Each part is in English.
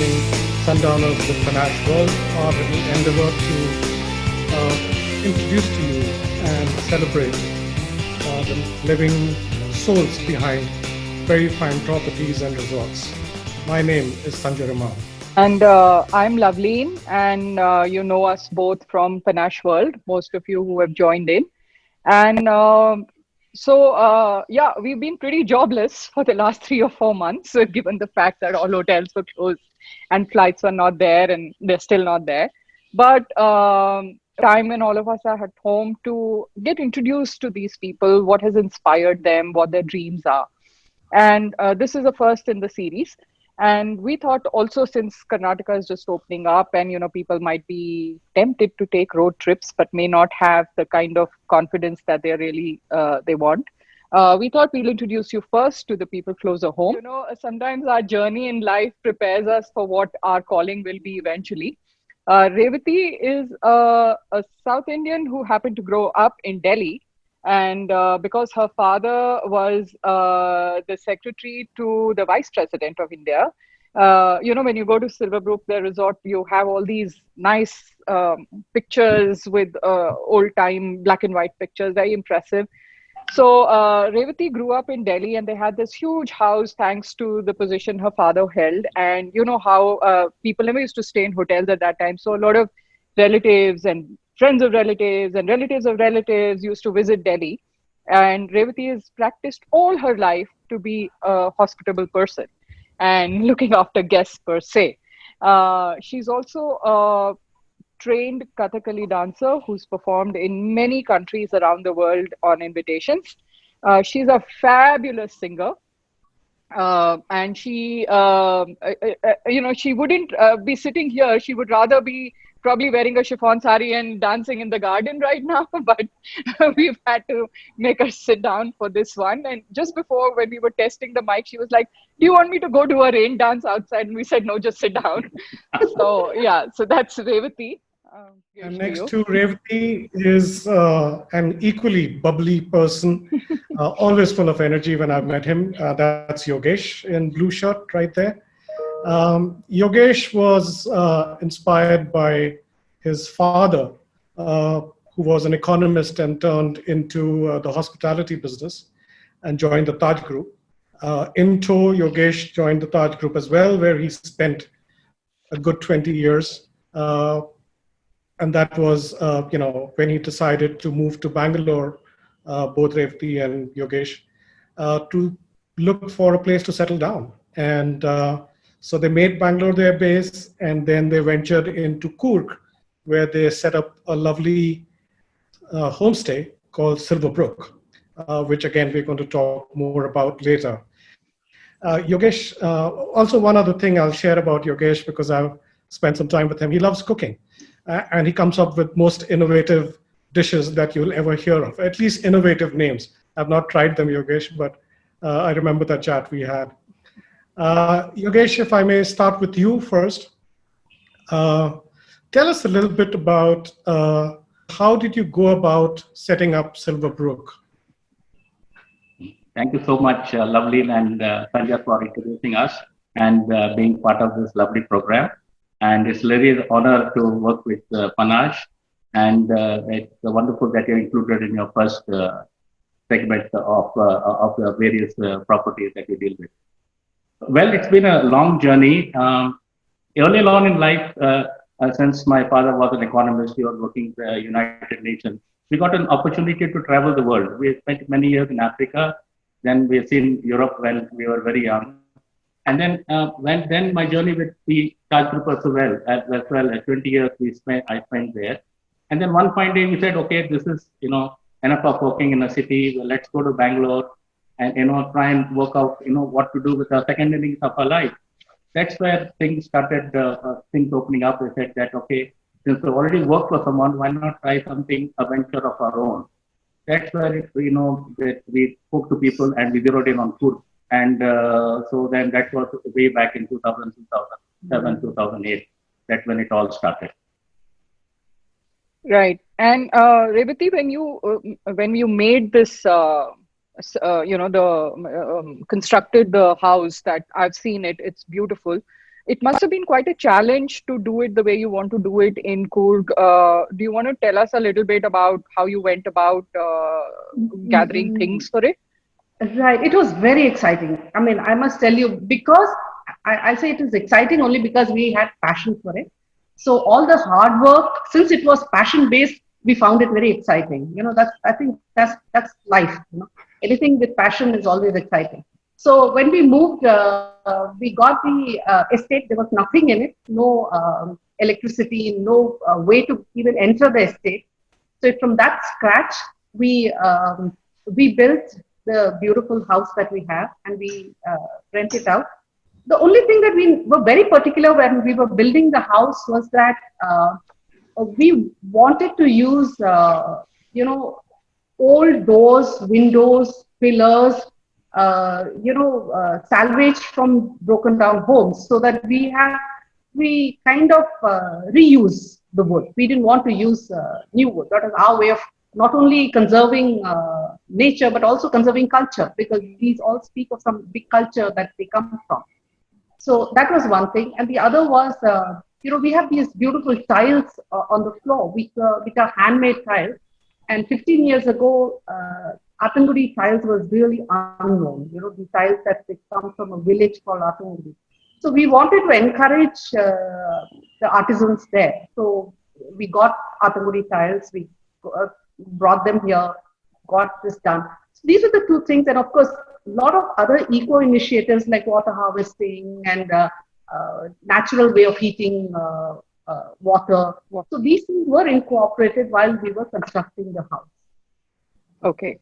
joining Sundowners with Panache World, our little endeavor to introduce to you and celebrate the living souls behind very fine properties and resorts. My name is Sanjay Raman. And I'm Loveleen, and you know us both from Panache World, most of you who have joined in. And yeah, we've been pretty jobless for the last 3 or 4 months, given the fact that all hotels were closed and flights were not there, and they're still not there. But time when all of us are at home to get introduced to these people, what has inspired them, what their dreams are. And this is the first in the series. And we thought also, since Karnataka is just opening up and, people might be tempted to take road trips, but may not have the kind of confidence that they want. We thought we'll introduce you first to the people closer home. Sometimes our journey in life prepares us for what our calling will be eventually. Revathi is a South Indian who happened to grow up in Delhi. And because her father was the secretary to the vice president of India, when you go to Silverbrook, the resort, you have all these nice pictures with old time black and white pictures, very impressive. So Revathi grew up in Delhi, and they had this huge house thanks to the position her father held. And you know how people never used to stay in hotels at that time. So a lot of relatives and friends of relatives and relatives of relatives used to visit Delhi. And Revathi has practiced all her life to be a hospitable person and looking after guests per se. She's also a trained Kathakali dancer who's performed in many countries around the world on invitations. She's a fabulous singer. And she wouldn't be sitting here. She would rather be probably wearing a chiffon sari and dancing in the garden right now. But we've had to make her sit down for this one. And just before, when we were testing the mic, she was like, "Do you want me to go do a rain dance outside?" And we said, "No, just sit down." So yeah, so that's Revathi. And next to Revathi is an equally bubbly person, always full of energy when I've met him. That's Yogesh in blue shirt right there. Yogesh was inspired by his father, who was an economist and turned into the hospitality business and joined the Taj Group. In tow, Yogesh joined the Taj Group as well, where he spent a good 20 years. And that was, when he decided to move to Bangalore, both Revathi and Yogesh, to look for a place to settle down. And so they made Bangalore their base, and then they ventured into Coorg, where they set up a lovely homestay called Silverbrook, which again we're going to talk more about later. Yogesh, also one other thing I'll share about Yogesh, because I've spent some time with him. He loves cooking, and he comes up with most innovative dishes that you'll ever hear of, at least innovative names. I've not tried them, Yogesh, but I remember that chat we had. Yogesh, if I may start with you first, tell us a little bit about how did you go about setting up Silverbrook? Thank you so much, Lovely and Sanjay, for introducing us and being part of this lovely program. And it's really an honor to work with Panache, and it's wonderful that you're included in your first segment of the various properties that you deal with. Well, it's been a long journey. Early on in life, since my father was an economist, he was working for the United Nations, we got an opportunity to travel the world. We spent many years in Africa, then we've seen Europe when we were very young. And then then my journey with the Taj Group as well as 20 years I spent there. And then one fine day we said, okay, this is enough of working in a city. Well, let's go to Bangalore and try and work out what to do with the second innings of our life. That's where things started, things opening up. We said that, okay, since we already worked for someone, why not try something, a venture of our own? That's where that we spoke to people and we zeroed in on food. And so then that was way back in 2000, 2007, 2008. That's when it all started. Right. And Revathi, when you made this, constructed the house, that I've seen it, it's beautiful. it must have been quite a challenge to do it the way you want to do it in Coorg. Do you want to tell us a little bit about how you went about gathering things for it? Right. It was very exciting. I mean, I must tell you, because I say it is exciting only because we had passion for it. So all the hard work, since it was passion based, we found it very exciting. That's, I think that's life. Anything with passion is always exciting. So when we moved, we got the estate. There was nothing in it, no electricity, no way to even enter the estate. So from that scratch, we built the beautiful house that we have, and we rent it out. The only thing that we were very particular when we were building the house was that we wanted to use, old doors, windows, pillars, salvage from broken down homes, so that we kind of reuse the wood. We didn't want to use new wood. That is our way of not only conserving nature, but also conserving culture, because these all speak of some big culture that they come from. So that was one thing. And the other was, we have these beautiful tiles on the floor, which are handmade tiles. And 15 years ago, Atangudi tiles was really unknown. The tiles that they come from a village called Atangudi. So we wanted to encourage the artisans there. So we got Atangudi tiles, we brought them here, got this done. So these are the two things. And of course, a lot of other eco initiatives like water harvesting and natural way of heating water. So these things were incorporated while we were constructing the house. Okay.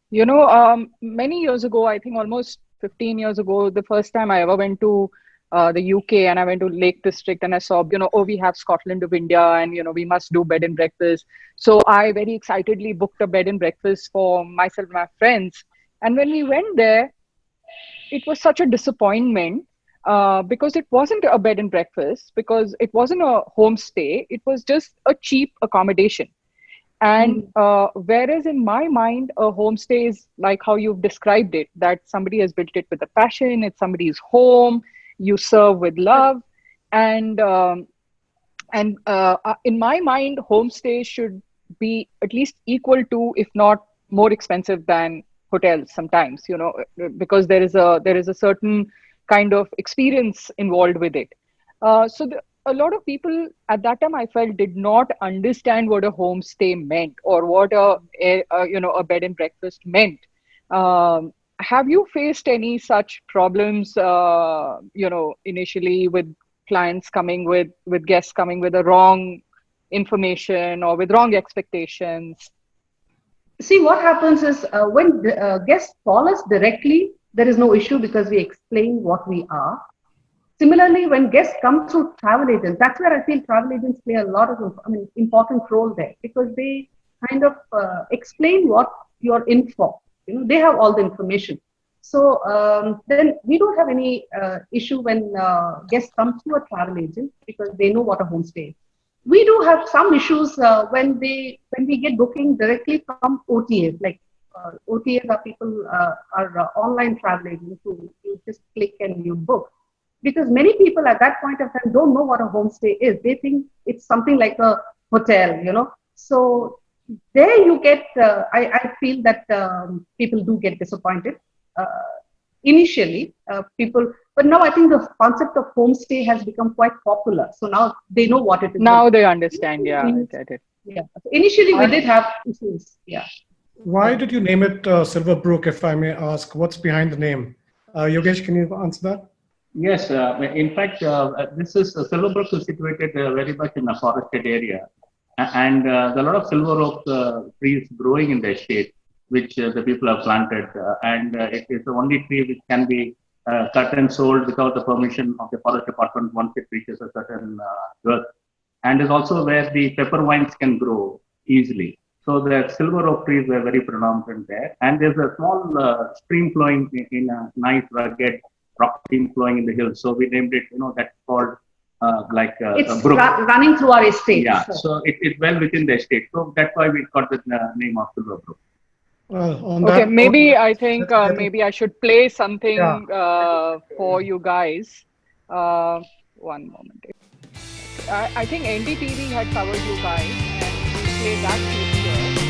Many years ago, I think almost 15 years ago, the first time I ever went to the UK, and I went to Lake District, and I saw, we have Scotland of India, and, we must do bed and breakfast. So I very excitedly booked a bed and breakfast for myself and my friends. And when we went there, it was such a disappointment because it wasn't a bed and breakfast, because it wasn't a homestay. It was just a cheap accommodation. And whereas in my mind, a homestay is like how you've described it, that somebody has built it with a passion, it's somebody's home, you serve with love. And in my mind, homestays should be at least equal to, if not more expensive than hotels sometimes, because there is a certain kind of experience involved with it. A lot of people at that time, I felt, did not understand what a homestay meant, or what a bed and breakfast meant. Have you faced any such problems, initially with clients coming with guests coming with the wrong information or with wrong expectations? See, what happens is when guests call us directly, there is no issue because we explain what we are. Similarly, when guests come through travel agents, that's where I feel travel agents play a lot of important role there, because they kind of explain what you're in for. They have all the information. So then we don't have any issue when guests come through a travel agent, because they know what a homestay is. We do have some issues when we get booking directly from OTAs. Like OTAs are people are online travel agents who you just click and you book. Because many people at that point of time don't know what a homestay is. They think it's something like a hotel, So there you get, I feel that people do get disappointed initially, but now I think the concept of homestay has become quite popular. So now they know what it is. Now they understand, yeah. I get it. Yeah. So initially we did have issues, yeah. Why did you name it Silver Brook, if I may ask? What's behind the name? Yogesh, can you answer that? Yes, in fact, this is Silver Brook is situated very much in a forested area, and there are a lot of silver oak trees growing in the estate, which the people have planted, and it is the only tree which can be cut and sold without the permission of the forest department once it reaches a certain girth, and is also where the pepper vines can grow easily. So the silver oak trees were very predominant there, and there's a small stream flowing in a nice rugged rock stream flowing in the hills. So we named it, that's called it's Brook. Running through our estate. Yeah, so it's well within the estate. So that's why we got the name of Silver Brook. Okay, maybe I think maybe I should play something for you guys. one moment. I think NDTV had covered you guys, and we play that clip here.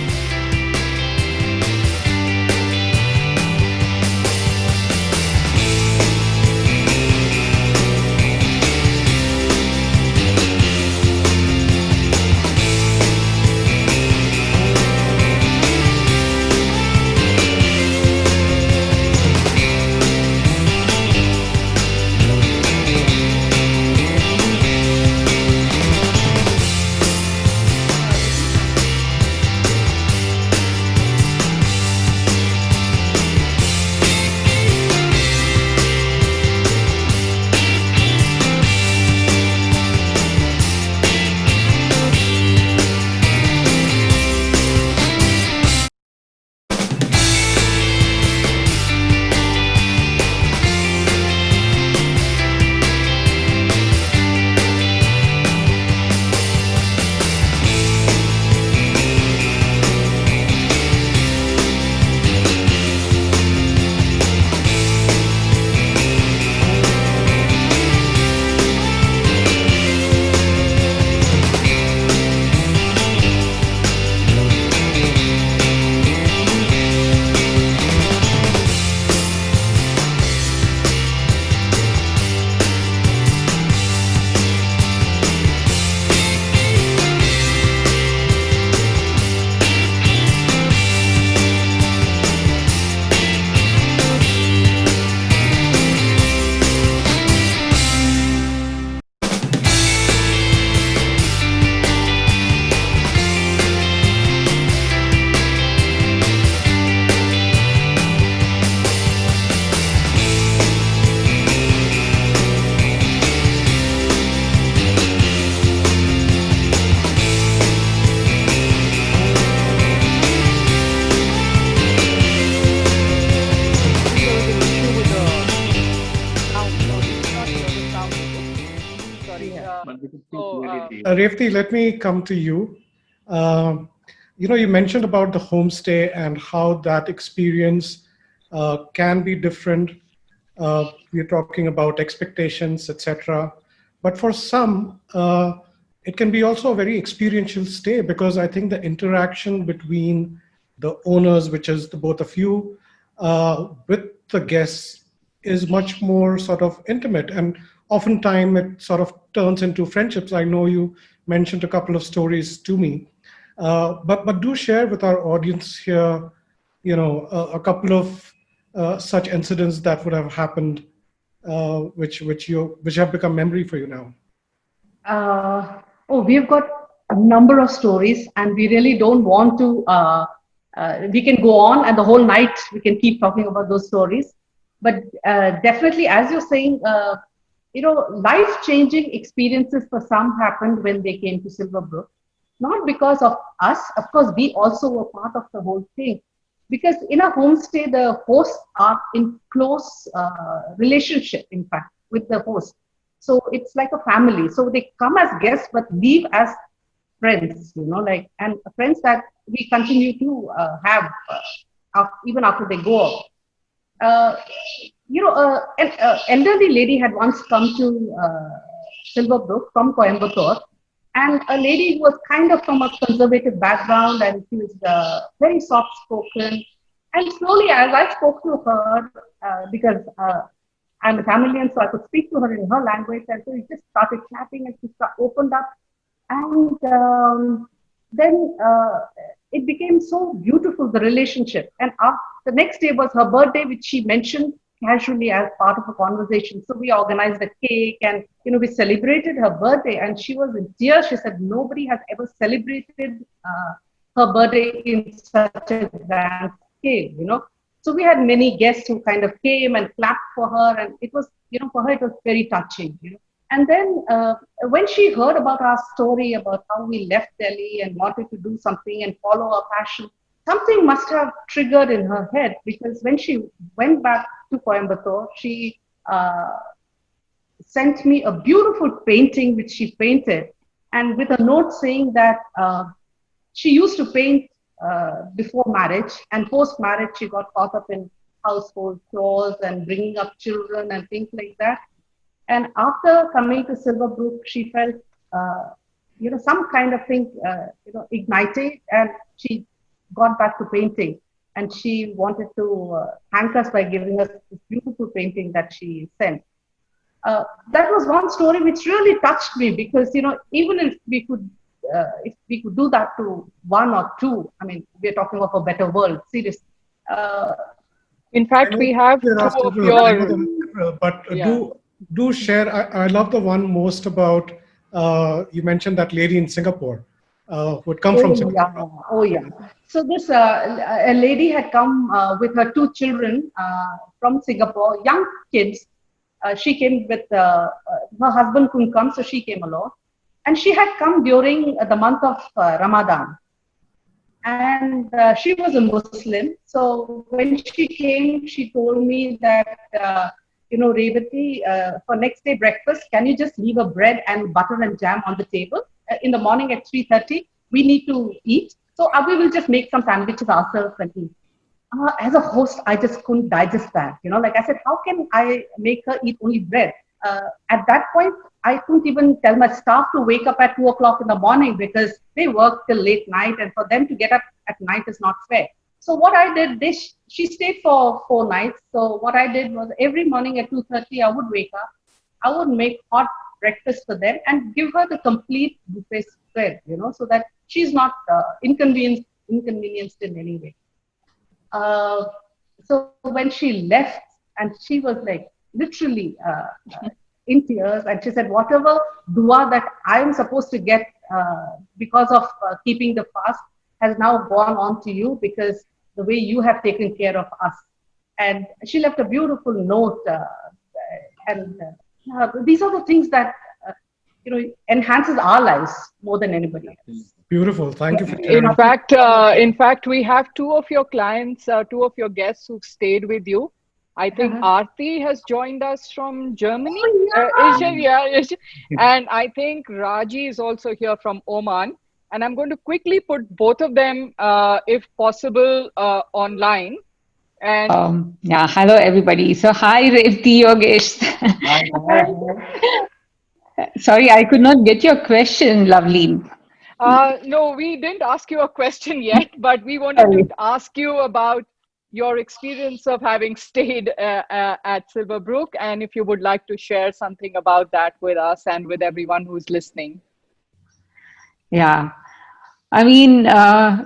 Revathi, let me come to you. You mentioned about the homestay and how that experience can be different. We're talking about expectations, etc. But for some, it can be also a very experiential stay, because I think the interaction between the owners, which is the both of you, with the guests is much more sort of intimate, and oftentimes it sort of turns into friendships. I know you mentioned a couple of stories to me, but do share with our audience here, a couple of such incidents that would have happened, which have become memory for you now. We've got a number of stories, and we really don't want to. We can go on, and the whole night we can keep talking about those stories. But definitely, as you're saying, life-changing experiences for some happened when they came to Silverbrook. Not because of us, of course, we also were part of the whole thing. Because in a homestay, the hosts are in close relationship, in fact, with the host. So it's like a family. So they come as guests, but leave as friends, and friends that we continue to have even after they go out. An elderly lady had once come to Silverbrook from Coimbatore, and a lady who was kind of from a conservative background, and she was very soft-spoken. And slowly, as I spoke to her, because I'm Tamilian, so I could speak to her in her language, and so we just started chatting, and she opened up, and then it became so beautiful, the relationship. And the next day was her birthday, which she mentioned casually as part of a conversation. So we organized a cake, and we celebrated her birthday, and she was in tears. She said nobody has ever celebrated her birthday in such a grand scale, So we had many guests who kind of came and clapped for her, and it was, for her it was very touching. And then when she heard about our story, about how we left Delhi and wanted to do something and follow our passion, something must have triggered in her head, because when she went back to Coimbatore, she sent me a beautiful painting which she painted, and with a note saying that she used to paint before marriage, and post-marriage she got caught up in household chores and bringing up children and things like that. And after coming to Silverbrook, she felt, some kind of thing, ignited, and she got back to painting. And she wanted to thank us by giving us this beautiful painting that she sent. That was one story which really touched me, because even if we could do that to one or two, I mean, we're talking of a better world, seriously. In fact, we have two of your. But do share. I love the one most about. You mentioned that lady in Singapore who had come from Singapore. Yeah. Oh yeah. So this a lady had come with her two children from Singapore, young kids. She came with her husband couldn't come, so she came along, and she had come during the month of Ramadan, and she was a Muslim. So when she came, she told me that Revathi, for next day breakfast, can you just leave a bread and butter and jam on the table in the morning at 3:30? We need to eat, so we will just make some sandwiches ourselves and eat. As a host, I just couldn't digest that. Like I said, how can I make her eat only bread? At that point, I couldn't even tell my staff to wake up at 2 o'clock in the morning, because they work till late night, and for them to get up at night is not fair. So what I did, she stayed for 4 nights. So what I did was, every morning at 2:30, I would wake up, I would make hot breakfast for them and give her the complete buffet spread, so that she's not inconvenienced in any way. So when she left, and she was like literally in tears, and she said, whatever dua that I am supposed to get because of keeping the fast has now gone on to you, because the way you have taken care of us. And she left a beautiful note, and these are the things that enhances our lives more than anybody else. Beautiful. Thank you for sharing. In fact, we have two of your clients, two of your guests who stayed with you. I think Aarti has joined us from Germany. And I think Raji is also here from Oman. And I'm going to quickly put both of them, if possible, online. And hello everybody. So hi Revathi, Yogesh. Sorry, I could not get your question, lovely. No, we didn't ask you a question yet, but we wanted to ask you about your experience of having stayed at Silverbrook, and if you would like to share something about that with us and with everyone who's listening. Yeah, I mean,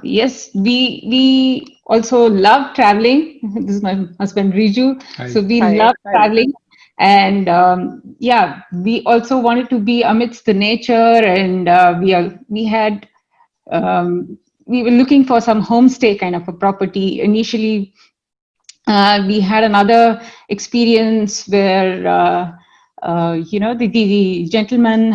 yes, we also love traveling. This is my husband Riju. Hi. So we love traveling. And we also wanted to be amidst the nature, and we were looking for some homestay kind of a property. Initially, we had another experience where the gentleman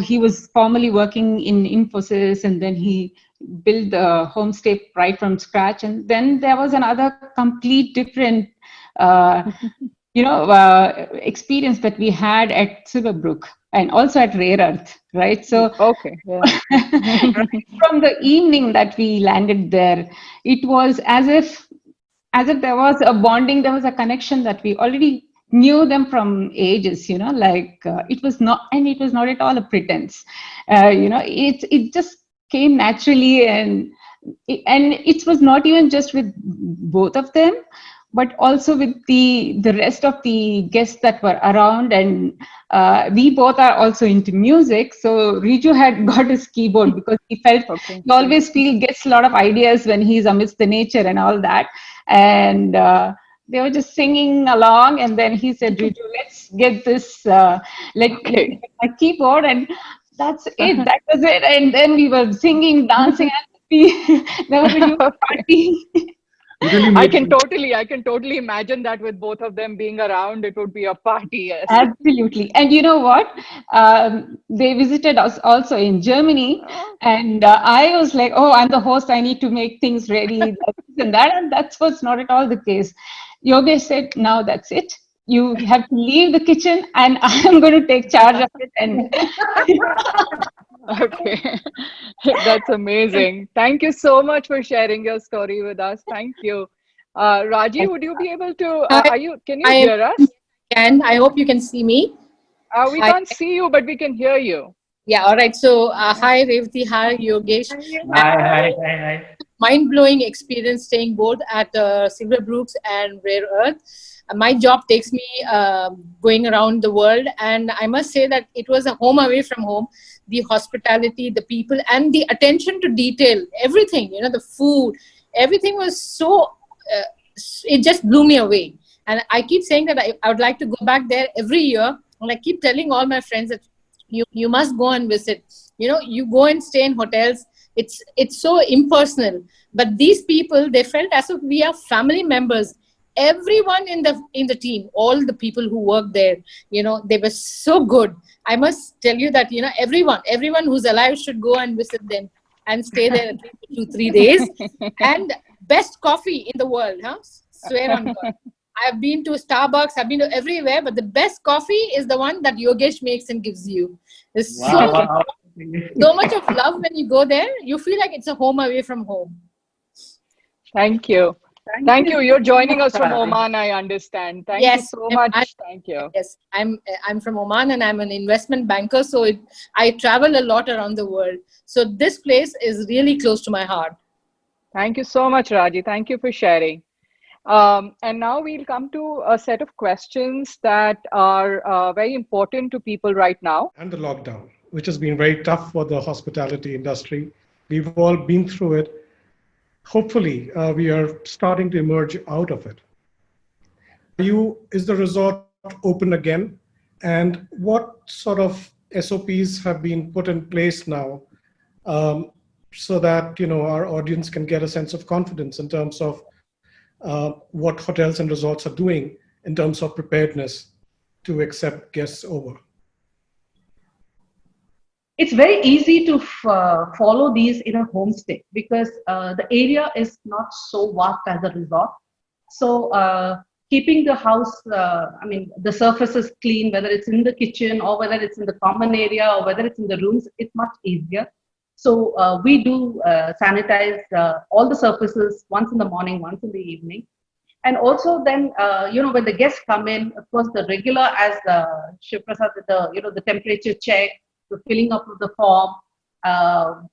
he was formerly working in Infosys, and then he built the homestay right from scratch. And then there was another complete different experience that we had at Silverbrook and also at Rare Earth, right? So right from the evening that we landed there, it was as if there was a bonding, there was a connection that we already knew them from ages, it was not at all a pretense. It just came naturally, and it was not even just with both of them, but also with the rest of the guests that were around. And we both are also into music. So Riju had got his keyboard because he felt he always gets a lot of ideas when he's amidst the nature and all that. And they were just singing along. And then he said, Riju, let's get this, let's get my keyboard. And that's it. That was it. And then we were singing, dancing, and there was a huge party. I can totally imagine that with both of them being around, it would be a party. Yes. Absolutely. And you know what? They visited us also in Germany, and I was like, oh, I'm the host, I need to make things ready, and that was not at all the case. Yogesh said, now that's it. You have to leave the kitchen, and I'm going to take charge of it. And okay, that's amazing. Thank you so much for sharing your story with us. Thank you. Raji, would you be able to, can you hear us? can. I hope you can see me. We can't see you, but we can hear you. Yeah, all right. So, hi Revathi, hi Yogesh. Hi. Mind-blowing experience staying both at Silver Brooks and Rare Earth. My job takes me going around the world, and I must say that it was a home away from home. The hospitality, the people, and the attention to detail, everything, the food, everything was so, it just blew me away. And I keep saying that I would like to go back there every year. And I keep telling all my friends that you must go and visit. You go and stay in hotels. It's so impersonal. But these people, they felt as if we are family members. Everyone in the team, all the people who work there, they were so good. I must tell you that everyone who's alive should go and visit them and stay there at least 2-3 days. And best coffee in the world, huh? Swear on God. I've been to Starbucks, I've been to everywhere, but the best coffee is the one that Yogesh makes and gives you. There's so much of love when you go there. You feel like it's a home away from home. Thank you. Thank you. You're joining us from Oman, I understand. Thank you so much. Thank you. Yes, I'm from Oman and I'm an investment banker. So I travel a lot around the world. So this place is really close to my heart. Thank you so much, Raji. Thank you for sharing. And now we'll come to a set of questions that are very important to people right now. And the lockdown, which has been very tough for the hospitality industry. We've all been through it. Hopefully, we are starting to emerge out of it. Is the resort open again? And what sort of SOPs have been put in place now so that our audience can get a sense of confidence in terms of what hotels and resorts are doing in terms of preparedness to accept guests over? It's very easy to follow these in a homestay because the area is not so vast as a resort. So keeping the house, the surfaces clean, whether it's in the kitchen or whether it's in the common area or whether it's in the rooms, it's much easier. So we do sanitize all the surfaces once in the morning, once in the evening. And also then, when the guests come in, of course, the regular, as Shiv Prasad, the temperature check, the filling up of the form,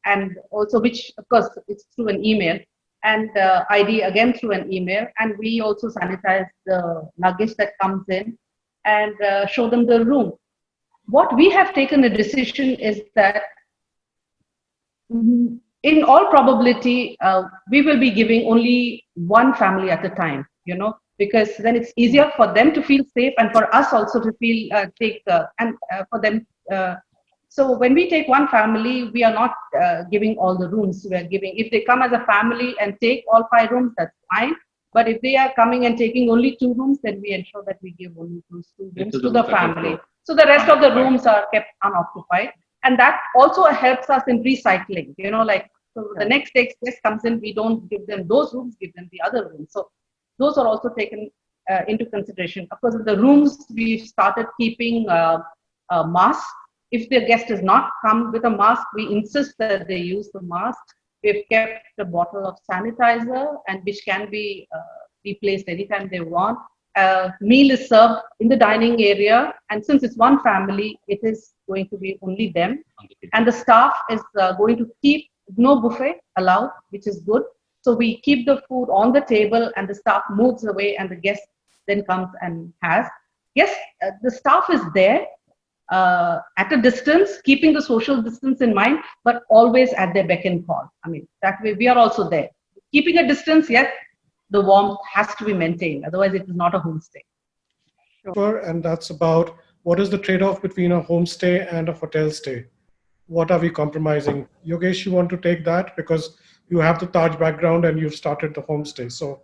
and also which, of course, it's through an email, and ID again through an email. And we also sanitize the luggage that comes in and show them the room. What we have taken a decision is that in all probability, we will be giving only one family at a time, because then it's easier for them to feel safe and for us also to feel for them. So when we take one family, we are not giving all the rooms. We are giving, if they come as a family and take all 5 rooms, that's fine. But if they are coming and taking only 2 rooms, then we ensure that we give only those 2 rooms to the family. So the rest of the rooms are kept unoccupied. And that also helps us in recycling, so the next guest comes in, we don't give them those rooms, give them the other rooms. So those are also taken into consideration. Of course, in the rooms, we've started keeping masks. If the guest does not come with a mask, we insist that they use the mask. We've kept a bottle of sanitizer, and which can be replaced anytime they want. Meal is served in the dining area, and since it's one family, it is going to be only them. And the staff is going to keep no buffet allowed, which is good. So we keep the food on the table, and the staff moves away, and the guest then comes and has. Yes, the staff is there at a distance, keeping the social distance in mind, but always at their beck and call. That way we are also there. Keeping a distance, yet the warmth has to be maintained. Otherwise, it is not a homestay. Sure. And that's about what is the trade-off between a homestay and a hotel stay? What are we compromising? Yogesh, you want to take that because you have the Taj background and you've started the homestay. So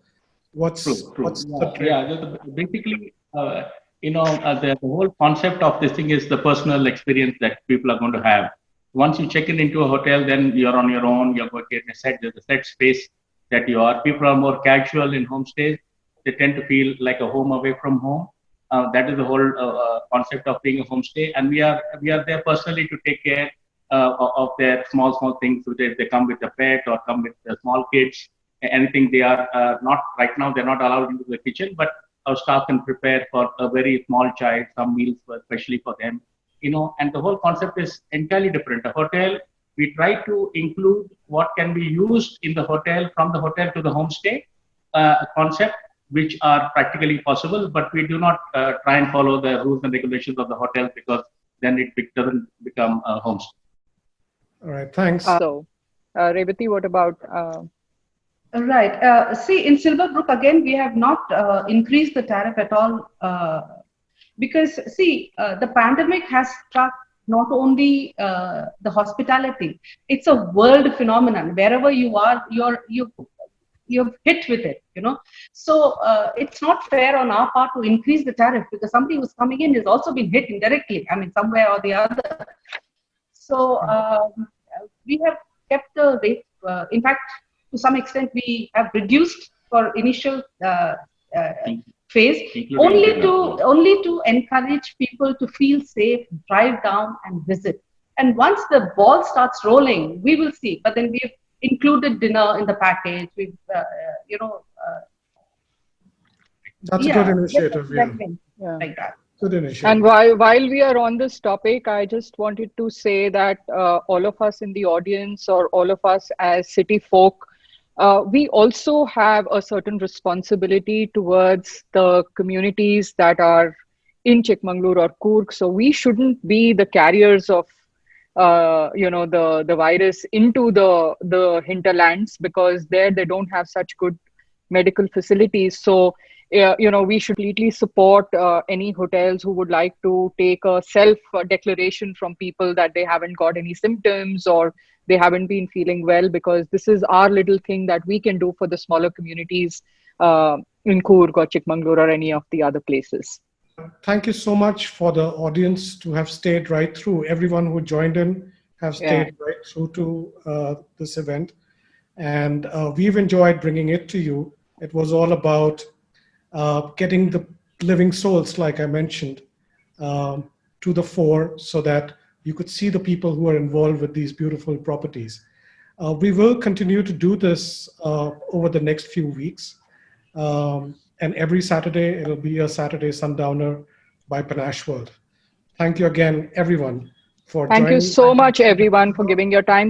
what's the trade-off? Basically, the whole concept of this thing is the personal experience that people are going to have. Once you check into a hotel, then you're on your own. You're going to get there's a set space that you are. People are more casual in homestays. They tend to feel like a home away from home. That is the whole concept of being a homestay, and we are there personally to take care of their small things. So if they come with a pet or come with small kids, anything they are not right now. They're not allowed into the kitchen, but our staff can prepare for a very small child some meals, especially for them. And the whole concept is entirely different. A hotel, we try to include what can be used in the hotel, from the hotel to the homestay concept, which are practically possible, but we do not try and follow the rules and regulations of the hotel, because then it doesn't become a homestay. All right, thanks. Revathi, what about? Right. See, in Silverbrook, again, we have not increased the tariff at all, because, see, the pandemic has struck not only the hospitality, it's a world phenomenon. Wherever you are, you've hit with it, So it's not fair on our part to increase the tariff, because somebody who's coming in has also been hit indirectly, somewhere or the other. So we have kept the rate. In fact, to some extent, we have reduced for initial phase, only to encourage people to feel safe, drive down and visit. And once the ball starts rolling, we will see. But then we've included dinner in the package. We've, that's a good initiative. Like that. Good initiative. And while we are on this topic, I just wanted to say that all of us in the audience, or all of us as city folk, we also have a certain responsibility towards the communities that are in Chikmagalur or Coorg. So we shouldn't be the carriers of the virus into the hinterlands, because there they don't have such good medical facilities. So we should completely support any hotels who would like to take a self declaration from people that they haven't got any symptoms or they haven't been feeling well, because this is our little thing that we can do for the smaller communities in Coorg or Chikmagalur or any of the other places. Thank you so much for the audience to have stayed right through. Everyone who joined in have stayed right through to this event. And we've enjoyed bringing it to you. It was all about getting the living souls, like I mentioned, to the fore, so that you could see the people who are involved with these beautiful properties. We will continue to do this over the next few weeks. And every Saturday, it'll be a Saturday Sundowner by Panache World. Thank you again, everyone, for joining. Thank you so much, everyone, for giving your time.